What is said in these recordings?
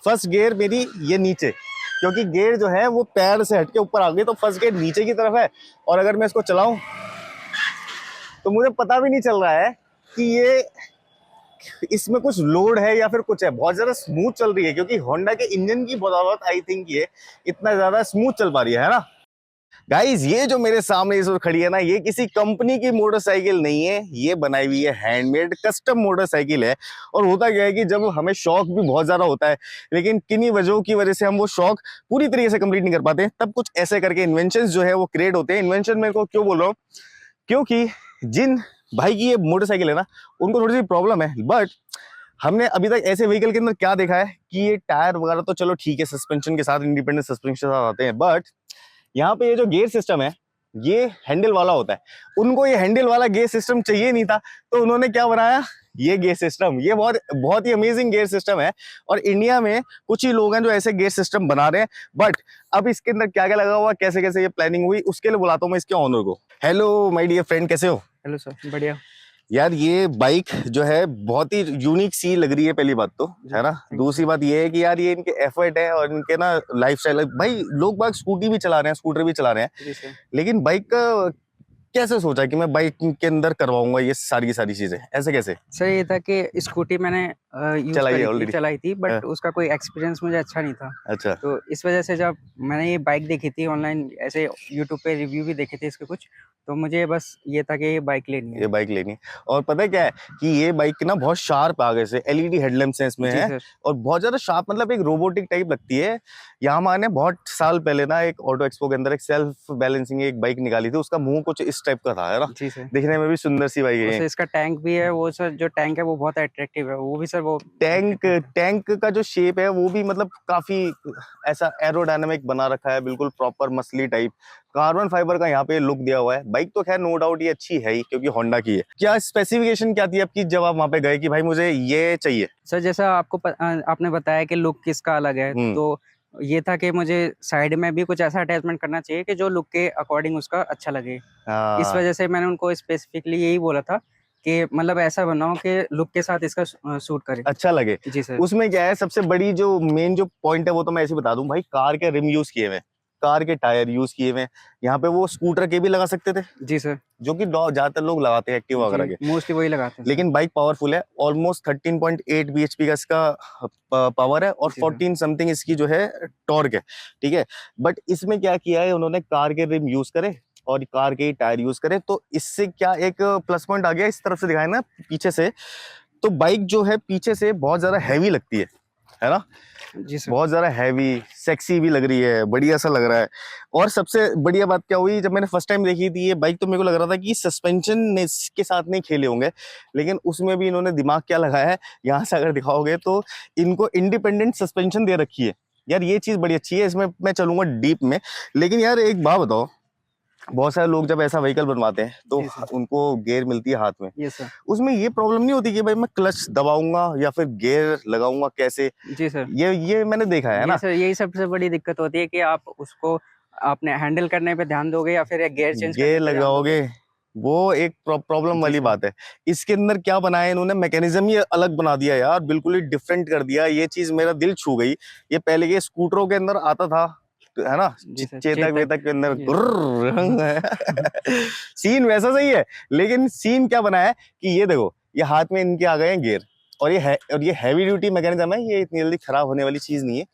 First gear मेरी ये नीचे, क्योंकि गियर जो है वो पैर से हटके ऊपर आ गई, तो फर्स्ट गियर नीचे की तरफ है। और अगर मैं इसको चलाऊं तो मुझे पता भी नहीं चल रहा है कि ये इसमें कुछ लोड है या फिर कुछ है। बहुत ज्यादा स्मूथ चल रही है, क्योंकि होंडा के इंजन की बदौलत आई थिंक ये इतना ज्यादा स्मूथ चल पा रही है ना। गाइस, ये जो मेरे सामने इस वक्त खड़ी है ना, ये किसी कंपनी की मोटरसाइकिल नहीं है, ये बनाई हुई है हैंडमेड कस्टम मोटरसाइकिल है। और होता क्या है कि जब हमें शौक भी बहुत ज्यादा होता है, लेकिन किन्हीं वजहों की वजह से हम वो शौक पूरी तरीके से कंप्लीट नहीं कर पाते, तब कुछ ऐसे करके इन्वेंशन जो है वो क्रिएट होते हैं। इन्वेंशन मेरे को क्यों बोल रहा हूँ, क्योंकि जिन भाई की ये मोटरसाइकिल है ना, उनको थोड़ी सी प्रॉब्लम है। बट हमने अभी तक ऐसे व्हीकल के अंदर क्या देखा है कि ये टायर वगैरह तो चलो ठीक है, सस्पेंशन के साथ, इंडिपेंडेंट सस्पेंशन के साथ आते हैं, बट यहाँ पे ये जो गियर सिस्टम है ये हैंडल वाला होता है। उनको ये हैंडल वाला गियर सिस्टम चाहिए नहीं था, तो उन्होंने क्या बनाया, ये गियर सिस्टम। ये बहुत बहुत ही अमेजिंग गियर सिस्टम है, और इंडिया में कुछ ही लोग हैं जो ऐसे गियर सिस्टम बना रहे हैं। बट अब इसके अंदर क्या क्या लगा हुआ, कैसे कैसे ये प्लानिंग हुई, उसके लिए बुलाता हूँ मैं इसके ऑनर को। हेलो माय डियर फ्रेंड, कैसे हो? हेलो सर, बढ़िया। यार ये बाइक जो है बहुत ही यूनिक सी लग रही है, पहली बात तो, है ना। दूसरी बात ये है कि यार ये इनके एफर्ट है और इनके ना लाइफस्टाइल। भाई लोग बाइक स्कूटी भी चला रहे हैं, स्कूटर भी चला रहे हैं, लेकिन बाइक का कैसे सोचा कि मैं बाइक के अंदर करवाऊंगा ये सारी की सारी चीजें, ऐसे कैसे? सर ये था कि स्कूटी मैंने चलाई थी, बट उसका कोई एक्सपीरियंस मुझे अच्छा नहीं था। अच्छा। तो इस वजह से जब मैंने ये बाइक देखी थी ऑनलाइन, ऐसे यूट्यूब पे रिव्यू भी देखे थे इसके कुछ, तो मुझे बस ये था कि ये बाइक लेनी है। ये बाइक लेनी है। और पता है क्या है कि ये बाइक ना बहुत शार्प आगे से एलईडी हेडलैम्प्स हैं इसमें है, और बहुत ज्यादा शार्प, मतलब एक रोबोटिक टाइप लगती है। यामाहा ने बहुत साल पहले ना एक ऑटो एक्सपो के अंदर एक सेल्फ बैलेंसिंग एक बाइक निकाली थी, उसका मुंह कुछ इस टाइप का था, है ना। दिखने में भी सुंदर सी बाइक है। इसका टैंक भी है, वो सर जो टैंक है वो बहुत अट्रैक्टिव है, वो भी सर वो टैंक का जो शेप है वो भी मतलब काफी ऐसा एरोडायनामिक बना रखा है, बिल्कुल प्रॉपर मसली टाइप कार्बन फाइबर का यहाँ पे लुक दिया हुआ है। बाइक तो खैर नो डाउट ये अच्छी है ही, क्योंकि होंडा की है। क्या स्पेसिफिकेशन क्या थी आपकी जब आप वहां पे गए कि भाई मुझे ये चाहिए? सर जैसा आपने बताया कि लुक किसका अलग है, तो ये था कि मुझे साइड में भी कुछ ऐसा अटैचमेंट करना चाहिए कि जो लुक के अकॉर्डिंग उसका अच्छा लगे। इस वजह से मैंने उनको स्पेसिफिकली यही बोला था कि मतलब ऐसा बनाओ कि लुक के साथ इसका सूट करे, अच्छा लगे। जी सर। उसमें क्या है, सबसे बड़ी जो मेन जो पॉइंट है वो तो मैं ऐसे बता दूं भाई, कार के रिम यूज किए हुए, कार के टायर यूज किए हुए। यहाँ पे वो स्कूटर के भी लगा सकते थे, जी सर, जो कि ज्यादातर लोग लगाते हैं एक्टिवा वगैरह के, मोस्टली वही लगाते हैं। लेकिन बाइक पावरफुल है, ऑलमोस्ट 13.8 bhp का इसका पावर है, और 14 समथिंग इसकी जो है टॉर्क है, ठीक है। बट इसमें क्या किया है उन्होंने, कार के रिम यूज करे और कार के टायर यूज करे, तो इससे क्या एक प्लस पॉइंट आ गया। इस तरफ से दिखाए ना पीछे से, तो बाइक जो है पीछे से बहुत ज्यादा हैवी लगती है ना। जी सर। बहुत ज्यादा हैवी, सेक्सी भी लग रही है, बढ़िया सा लग रहा है। और सबसे बढ़िया बात क्या हुई, जब मैंने फर्स्ट टाइम देखी थी ये बाइक, तो मेरे को लग रहा था कि सस्पेंशन के साथ नहीं खेले होंगे, लेकिन उसमें भी इन्होंने दिमाग क्या लगाया है, यहाँ से अगर दिखाओगे तो इनको इंडिपेंडेंट सस्पेंशन दे रखी है। यार ये चीज बड़ी अच्छी है, इसमें मैं चलूंगा डीप में। लेकिन यार एक बात बताओ, बहुत सारे लोग जब ऐसा व्हीकल बनवाते हैं तो उनको गियर मिलती है हाथ में, उसमें ये प्रॉब्लम नहीं होती कि भाई मैं क्लच दबाऊंगा या फिर गियर लगाऊंगा कैसे? जी सर, ये मैंने देखा है ना सर। यही सबसे बड़ी दिक्कत होती है कि आप उसको आपने हैंडल करने पे ध्यान दोगे या फिर गियर चेंज गियर लगाओगे, वो एक प्रॉब्लम वाली बात है। इसके अंदर क्या बनाया इन्होंने, मैकेनिज्म ही अलग बना दिया यार, बिल्कुल ही डिफरेंट कर दिया। ये चीज मेरा दिल छू गई। ये पहले के स्कूटरों के अंदर आता था, है ना, चेतक वेतक के अंदर सीन वैसा सही है, लेकिन सीन क्या बनाया है कि ये देखो, ये हाथ में इनके आ गए हैं गियर, और ये हैवी ड्यूटी मैकेनिज्म है। ये इतनी जल्दी खराब होने वाली चीज नहीं है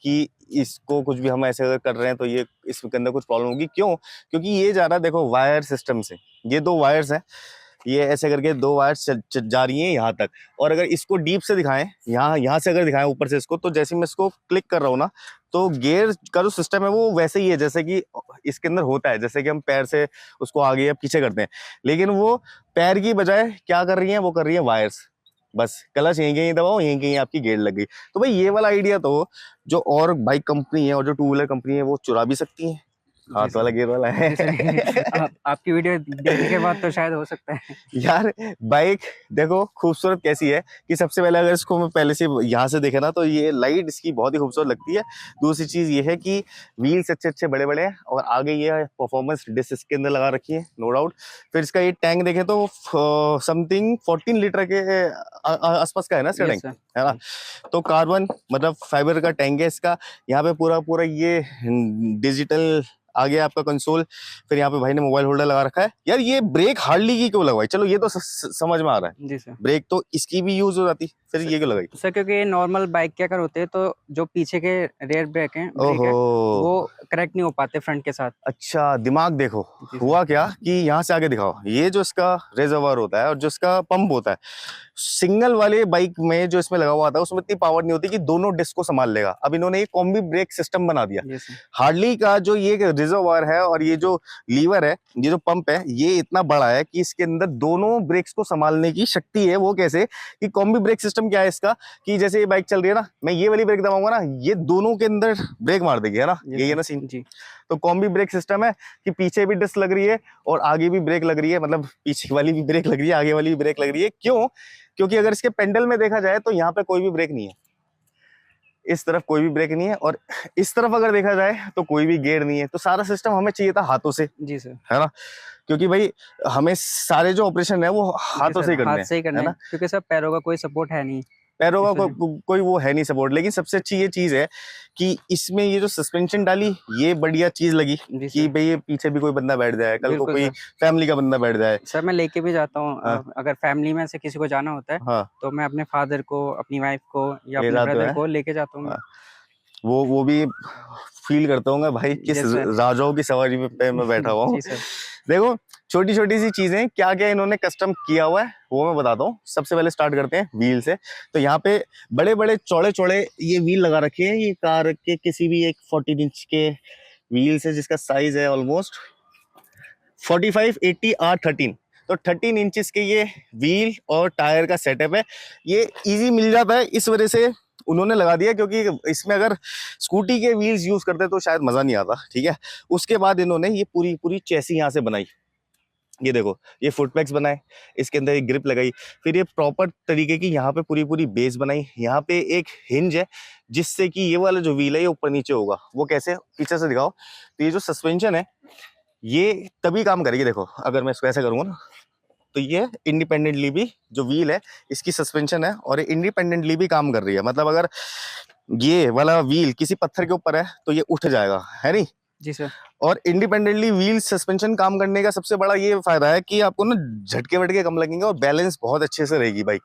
कि इसको कुछ भी हम ऐसे अगर कर रहे हैं तो ये इसके अंदर कुछ प्रॉब्लम होगी। क्यों? क्योंकि ये जा रहा है देखो वायर सिस्टम से, ये 2 वायर्स हैं, ये ऐसे करके 2 वायर्स जा रही हैं यहाँ तक। और अगर इसको डीप से दिखाएं, यहाँ से अगर दिखाएं ऊपर से इसको, तो जैसे मैं इसको क्लिक कर रहा हूँ ना, तो गियर का जो सिस्टम है वो वैसे ही है जैसे कि इसके अंदर होता है, जैसे कि हम पैर से उसको आगे या पीछे करते हैं। लेकिन वो पैर की बजाय क्या कर रही है, वो कर रही है वायर्स। बस क्लच यहीं कहीं दबाओ, यहीं कहीं आपकी गियर लग गई। तो भाई ये वाला आइडिया तो जो और बाइक कंपनी है और जो टू व्हीलर कंपनी है वो चुरा भी सकती है, हाथ वाला गियर वाला है। जैसे आपकी वीडियो देखने के बाद तो शायद हो सकता है। यार बाइक देखो खूबसूरत कैसी है कि सबसे पहले अगर इसको मैं पहले से यहाँ से देखे ना तो ये लाइट इसकी बहुत ही खूबसूरत लगती है। दूसरी चीज ये है कि व्हील्स अच्छे अच्छे बड़े बड़े हैं और आगे ये परफॉर्मेंस डिस्क इसके अंदर लगा रखी है, नो डाउट। फिर इसका ये टैंक देखें तो समथिंग 14 लीटर के आसपास का है ना इसका टैंक, है ना। तो कार्बन मतलब फाइबर का टैंक है इसका। यहाँ पे पूरा पूरा ये डिजिटल आगे आपका कंसोल। फिर यहाँ पे भाई ने मोबाइल होल्डर लगा रखा है। यार ये ब्रेक हार्डली की क्यों लगवाई? चलो ये तो समझ में आ रहा है, जी सर। ब्रेक तो इसकी भी यूज हो जाती, फिर ये क्यों लगाई? सर क्योंकि नॉर्मल बाइक के अगर होते हैं तो जो पीछे के रेयर ब्रेक है ओहो, वो करेक्ट नहीं हो पाते फ्रंट के साथ। अच्छा दिमाग देखो हुआ क्या कि यहाँ से आगे दिखाओ, ये जो इसका रेजर्वर होता है और जो इसका पंप होता है, सिंगल वाले बाइक में जो इसमें लगा हुआ था उसमें इतनी पावर नहीं होती कि दोनों डिस्क को संभाल लेगा। अब इन्होंने ये कॉम्बी ब्रेक सिस्टम बना दिया। हार्डली का जो ये रिजर्वर है और ये जो लीवर है, ये जो पंप है, ये इतना बड़ा है कि इसके अंदर दोनों ब्रेक्स को संभालने की शक्ति है। वो कैसे कि कॉम्बी ब्रेक सिस्टम क्या है इसका कि जैसे ये बाइक चल रही है ना, मैं ये वाली ब्रेक दबाऊंगा ना, ये दोनों के अंदर ब्रेक मार देगी, है ना। यही है ना सीन जी। तो कॉम्बी ब्रेक सिस्टम है कि पीछे भी डिस्क लग रही है और आगे भी ब्रेक लग रही है, मतलब पीछे वाली भी ब्रेक लग रही है, आगे वाली भी ब्रेक लग रही है। क्यों? क्योंकि अगर इसके पेंडल में देखा जाए तो यहाँ पे कोई भी ब्रेक नहीं है, इस तरफ कोई भी ब्रेक नहीं है, और इस तरफ अगर देखा जाए तो कोई भी गियर नहीं है। तो सारा सिस्टम हमें चाहिए था हाथों से, जी सर, है ना। क्योंकि भाई हमें सारे जो ऑपरेशन है वो हाथों से ही करने हैं, है ना, क्योंकि सर पैरों का कोई सपोर्ट है नहीं, पैरों का कोई वो है नहीं सपोर्ट। लेकिन सबसे अच्छी ये चीज है कि इसमें ये जो सस्पेंशन डाली, ये बढ़िया चीज लगी कि भाई ये पीछे भी कोई बंदा बैठ जाए, कल को कोई फैमिली का बंदा बैठ जाए। सर मैं लेके भी जाता हूँ, अगर फैमिली में से किसी को जाना होता है तो मैं अपने फादर को, अपनी वाइफ को या अपने ब्रदर को लेके जाता हूँ। वो भी फील करता हूँ भाई किस राजाओं की सवारी पे मैं बैठा हुआ हूँ। देखो छोटी छोटी सी चीजें क्या क्या इन्होंने कस्टम किया हुआ है वो मैं बताता हूँ। सबसे पहले स्टार्ट करते हैं व्हील से। तो यहाँ पे बड़े बड़े चौड़े चौड़े ये व्हील लगा रखे हैं। ये कार के किसी भी एक 14 इंच के व्हील्स है जिसका साइज है ऑलमोस्ट 45, 80, R13। तो 13 इंचेस के ये व्हील और टायर का सेटअप है। ये इजी मिल जाता है, इस वजह से उन्होंने लगा दिया, क्योंकि इसमें अगर स्कूटी के व्हील्स यूज करते तो शायद मजा नहीं आता। ठीक है, उसके बाद इन्होंने ये पूरी पूरी चेसी यहाँ से बनाई। ये देखो ये फुट पैक्स बनाए, इसके अंदर एक ग्रिप लगाई, फिर ये प्रॉपर तरीके की यहाँ पे पूरी पूरी बेस बनाई। यहाँ पे एक हिंज है जिससे कि ये वाला जो व्हील है ये ऊपर नीचे होगा। वो कैसे, पीछे से दिखाओ। तो ये जो सस्पेंशन है ये तभी काम करेगी। देखो अगर मैं इसको ऐसे करूंगा ना तो ये इंडिपेंडेंटली भी जो व्हील है इसकी सस्पेंशन है और ये इंडिपेंडेंटली भी काम कर रही है। मतलब अगर ये वाला व्हील किसी पत्थर के ऊपर है तो ये उठ जाएगा, है नहीं जी सर। और इंडिपेंडेंटली व्हील सस्पेंशन काम करने का सबसे बड़ा ये फायदा है कि आपको ना झटके वटके कम लगेंगे और बैलेंस बहुत अच्छे से रहेगी बाइक।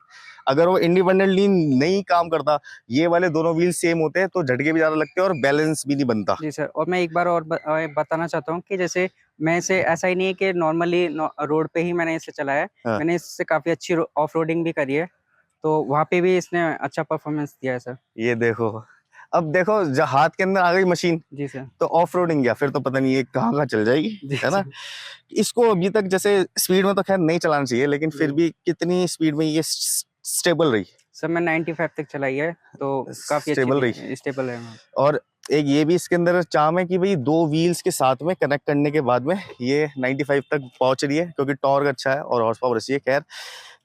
अगर वो इंडिपेंडेंटली नहीं काम करता, ये वाले दोनों व्हील सेम होते हैं तो झटके भी ज्यादा लगते हैं और बैलेंस भी नहीं बनता। जी सर। और मैं एक बार और बताना चाहता हूँ कि जैसे मैं इसे ऐसा ही नहीं है कि नॉर्मली रोड पे ही मैंने इसे चलाया है। हाँ। मैंने इससे काफी अच्छी ऑफ रोडिंग भी करी है, तो वहाँ पे भी इसने अच्छा परफॉर्मेंस दिया है सर। ये देखो, अब देखो जब हाथ के अंदर आ गई मशीन, जी सर, तो ऑफ रोडिंग गया फिर तो पता नहीं ये कहाँ कहाँ चल जाएगी, है ना। इसको अभी तक जैसे स्पीड में तो खैर नहीं चलाना चाहिए, लेकिन फिर भी कितनी स्पीड में ये स्टेबल रही? सर मैं 95 तक चलाई है तो काफी स्टेबल रही, स्टेबल है। और एक ये भी इसके अंदर चार्म है कि भाई दो व्हील्स के साथ में कनेक्ट करने के बाद में ये 95 तक पहुंच रही है, क्योंकि टॉर्क अच्छा है और हॉर्स पावर अच्छी है। खैर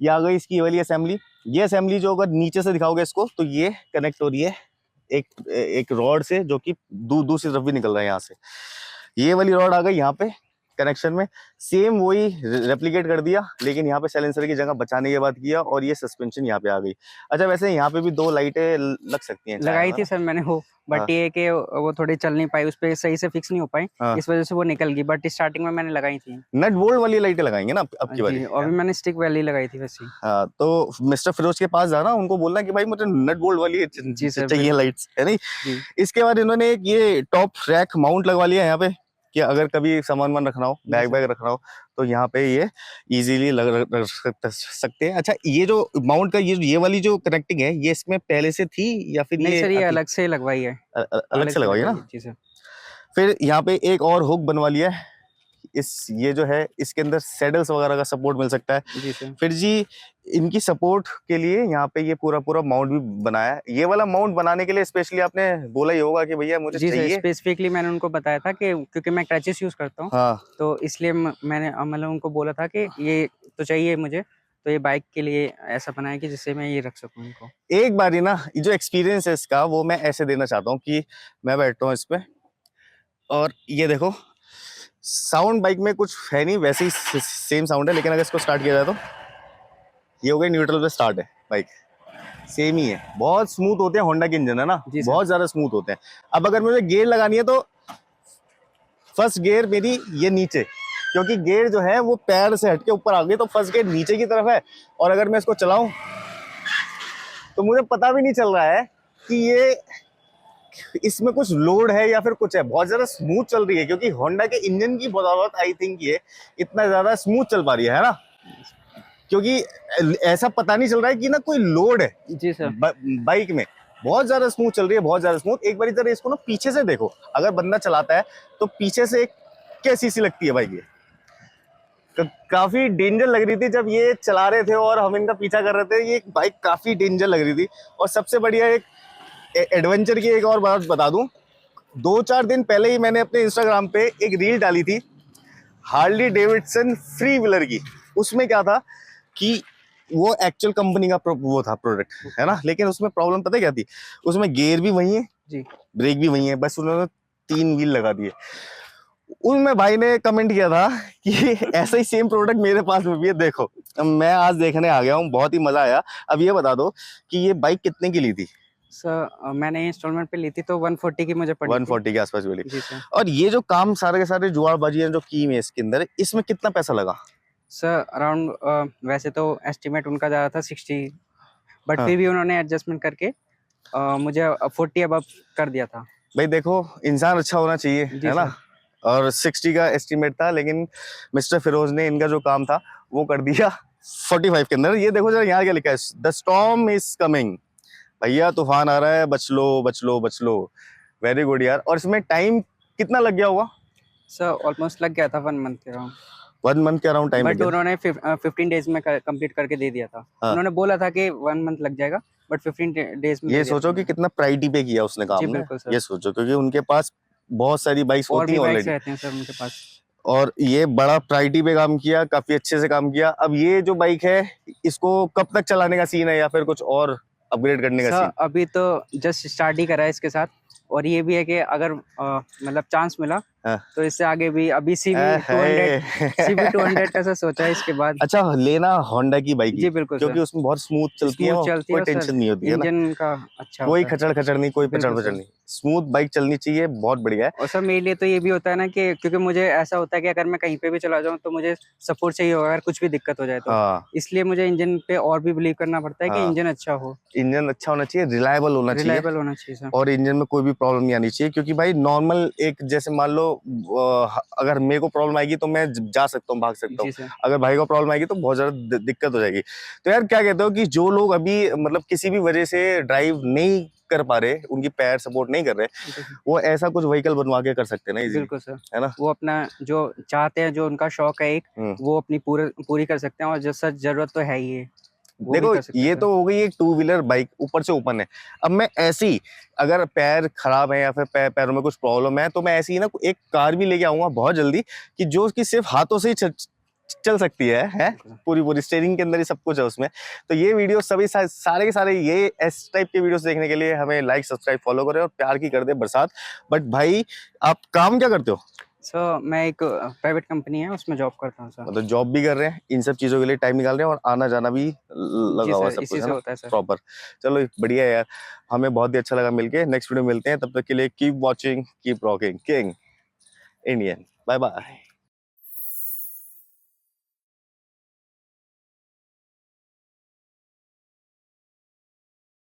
ये आ गई इसकी वाली असेंबली। ये असेंबली जो अगर नीचे से दिखाओगे इसको तो ये कनेक्ट हो रही है एक रॉड से, जो कि दूसरी तरफ भी निकल रहा है यहाँ से। ये वाली रॉड आ गई यहाँ पे कनेक्शन में, सेम वही रेप्लिकेट कर दिया, लेकिन यहाँ पे साइलेंसर की जगह बचाने के बाद किया और ये सस्पेंशन यहाँ पे आ गई। अच्छा वैसे यहाँ पे भी दो लाइटें लग सकती हैं, लगाई थी सर मैंने वो, बट ये कि वो थोड़ी चल नहीं पाई, उस पे सही से फिक्स नहीं हो पाई, इस वजह से वो निकल गई। बट स्टार्टिंग में मैंने लगाई थी। नट बोल्ट वाली लाइटें लगाएंगे ना अब की बारी, और भी मैंने स्टिक वाली लगाई थी वैसे। हाँ, तो मिस्टर फिरोज के पास जाना, उनको बोलना कि भाई मुझे नट बोल्ट वाली चाहिए लाइट्स, है नहीं। इसके बाद इन्होंने एक ये टॉप रैक माउंट लगवा लिया यहाँ पे कि अगर कभी सामान वामान रखना हो, बैग रखना हो तो यहाँ पे ये इजीली रख सकते हैं। अच्छा ये जो माउंट का ये वाली जो कनेक्टिंग है ये इसमें पहले से थी या फिर नहीं सर, ये अलग से लगवाई है? अलग से लगवाई है ना। फिर यहाँ पे एक और हुक बनवा लिया है, ये जो है इसके अंदर सैडल्स वगैरह का सपोर्ट मिल सकता है। जी सर। फिर जी इनकी सपोर्ट के लिए यहाँ पे ये पूरा पूरा माउंट भी बनाया है। ये वाला माउंट बनाने के लिए स्पेशली आपने बोला ही होगा कि भैया मुझे जी सर, चाहिए। स्पेसिफिकली मैंने उनको बताया था कि क्योंकि मैं क्रचेस यूज करता हूँ, हाँ तो इसलिए मैंने मतलब उनको बोला था कि ये तो चाहिए मुझे, तो ये बाइक के लिए ऐसा बनाया कि जिससे मैं ये रख सकूं इनको। एक बारी ना ये जो एक्सपीरियंस है इसका वो मैं ऐसे देना चाहता हूँ कि मैं बैठता हूँ इस पे और ये देखो साउंड बाइक में कुछ है नहीं, वैसे ही सेम साउंड है, लेकिन अगर इसको स्टार्ट किया जाए तो ये हो गया न्यूट्रल पे स्टार्ट है, बाइक सेम ही है। बहुत स्मूथ होते हैं होंडा के इंजन है ना, बहुत ज्यादा स्मूथ होते हैं। अब अगर मुझे गियर लगानी है तो फर्स्ट गियर मेरी ये नीचे, क्योंकि गियर जो है वो पैर से हटके ऊपर आ गई तो फर्स्ट गियर नीचे की तरफ है। और अगर मैं इसको चलाऊं तो मुझे पता भी नहीं चल रहा है कि ये इसमें कुछ लोड है या फिर कुछ है। बहुत ज्यादा स्मूथ चल रही है क्योंकि होंडा के इंजन की बदौलत आई थिंक ये इतना ज्यादा स्मूथ चल पा रही है ना, क्योंकि ऐसा पता नहीं चल रहा है कि ना कोई लोड है। जी सर। बाइक में बहुत ज्यादा स्मूथ चल रही है, बहुत ज्यादा स्मूथ। एक बार जरा इसको ना पीछे से देखो, अगर बंदा चलाता है तो पीछे से कैसी सी लगती है बाइक ये। काफी डेंजर लग रही थी जब ये चला रहे थे और हम इनका पीछा कर रहे थे। ये बाइक काफी डेंजर लग रही थी। और सबसे बढ़िया एक एडवेंचर की एक और बात बता दूं, 2-4 दिन पहले ही मैंने अपने इंस्टाग्राम पे एक रील डाली थी हार्ली डेविडसन फ्री व्हीलर की। उसमें क्या था कि वो एक्चुअल कंपनी का वो था प्रोडक्ट है ना, लेकिन उसमें प्रॉब्लम पता है क्या थी, उसमें गियर भी वही है जी, ब्रेक भी वही है, बस उन्होंने 3 व्हील लगा दिए। उनमें भाई ने कमेंट किया था कि ऐसा ही सेम प्रोडक्ट मेरे पास में भी है, देखो। मैं आज देखने आ गया हूँ, बहुत ही मजा आया। अब ये बता दो कि ये बाइक कितने की ली थी? सर मैंने इंस्टॉलमेंट पे ली थी तो 140 की मुझे पड़ी 140 के आसपास मिली। और ये जो काम सारे के सारे जुगाड़बाजी है जो की है इसके अंदर, इसमें कितना पैसा लगा? सर अराउंड वैसे तो एस्टिमेट उनका ज्यादा था 60, बट फिर भी उन्होंने एडजस्टमेंट करके मुझे 40 अबव कर दिया था। भाई देखो इंसान अच्छा होना चाहिए है ना, और 60 का एस्टिमेट था, लेकिन मिस्टर फिरोज ने इनका जो काम था वो कर दिया 45 के अंदर। ये देखो जरा यहाँ क्या लिखा है, द स्टॉर्म इज कमिंग, भैया तूफान आ रहा है, बच लो बच लो बच लो। वेरी गुड यार। और इसमें टाइम कितना लग गया होगा? सर ऑलमोस्ट लग गया था 1 मंथ के अराउंड। 1 मंथ के अराउंड टाइम, बट उन्होंने 15 डेज में कंप्लीट करके दे दिया था। हाँ। उन्होंने बोला था कि 1 मंथ लग जाएगा, बट 15 डेज में। ये सोचो कि कितना प्रायोरिटी पे किया उसने काम ने। ये सोचो क्योंकि उनके पास बहुत सारी बाइक्स होती हैं ऑलरेडी रहते हैं सर उनके पास, और ये बड़ा प्रायोरिटी पे काम किया, काफी अच्छे से काम किया। अब ये जो बाइक है इसको कब तक चलाने का सीन है या फिर कुछ और अपग्रेड करने का सीन? अभी तो जस्ट स्टार्ट ही करा है इसके साथ, और ये भी है कि अगर मतलब चांस मिला तो इससे आगे भी अभी CB 200 ऐसा सोचा है इसके बाद। अच्छा लेना होंडा की बाइक जी बिल्कुल, क्योंकि उसमें बहुत स्मूथ चलती है, कोई टेंशन नहीं होती है ना, इंजन का अच्छा, कोई खचड़ खचड़ नहीं, कोई पचड़ पचड़ नहीं, स्मूथ बाइक चलनी चाहिए, बहुत बढ़िया है। और सर मेरे लिए तो ये भी होता है ना कि क्योंकि मुझे ऐसा होता है कि अगर मैं कहीं पे भी चला जाऊँ तो मुझे सपोर्ट चाहिए होगा अगर कुछ भी दिक्कत हो जाए तो, इसलिए मुझे इंजन पे और भी बिलीव करना पड़ता है कि इंजन अच्छा हो, इंजन अच्छा होना चाहिए, रिलायबल होना चाहिए सर। और इंजन में कोई भी प्रॉब्लम नहीं आनी चाहिए, क्योंकि भाई नॉर्मल एक जैसे मान लो अगर मेरे को प्रॉब्लम आएगी तो मैं जा सकता हूँ, भाग सकता हूँ, अगर भाई को प्रॉब्लम आएगी तो बहुत ज्यादा दिक्कत हो जाएगी। तो यार क्या कहते हो कि जो लोग अभी मतलब किसी भी वजह से ड्राइव नहीं कर पा रहे, उनकी पैर सपोर्ट नहीं कर रहे, वो ऐसा कुछ व्हीकल बनवा के कर सकते हैं ना, बिल्कुल सर, है ना। वो अपना जो चाहते हैं, जो उनका शौक है एक, वो अपनी पूरी कर सकते हैं, और जो सर जरूरत तो है ही है। देखो ये तो हो गई एक 2 व्हीलर बाइक, ऊपर से ओपन है। अब मैं ऐसी अगर पैर खराब है या फिर पैरों में कुछ प्रॉब्लम है तो मैं ऐसी ना एक कार भी लेके आऊंगा बहुत जल्दी, कि जो उसकी सिर्फ हाथों से ही चल सकती है पूरी स्टीयरिंग के अंदर ही सब कुछ है उसमें। तो ये वीडियो सभी सारे के सारे ये इस टाइप के वीडियोस देखने के लिए हमें लाइक सब्सक्राइब फॉलो करें और प्यार की कर दे बरसात। बट भाई आप काम क्या करते हो? सर मैं एक प्राइवेट कंपनी है उसमें जॉब करता हूँ सर। मतलब जॉब भी कर रहे हैं, इन सब चीजों के लिए टाइम निकाल रहे हैं, और आना जाना भी लगा हुआ सब कुछ होता है सर, प्रॉपर। चलो बढ़िया है यार, हमें बहुत ही अच्छा लगा मिलके। नेक्स्ट वीडियो मिलते हैं, तब तक के लिए keep watching, keep rocking, king Indian. Bye bye.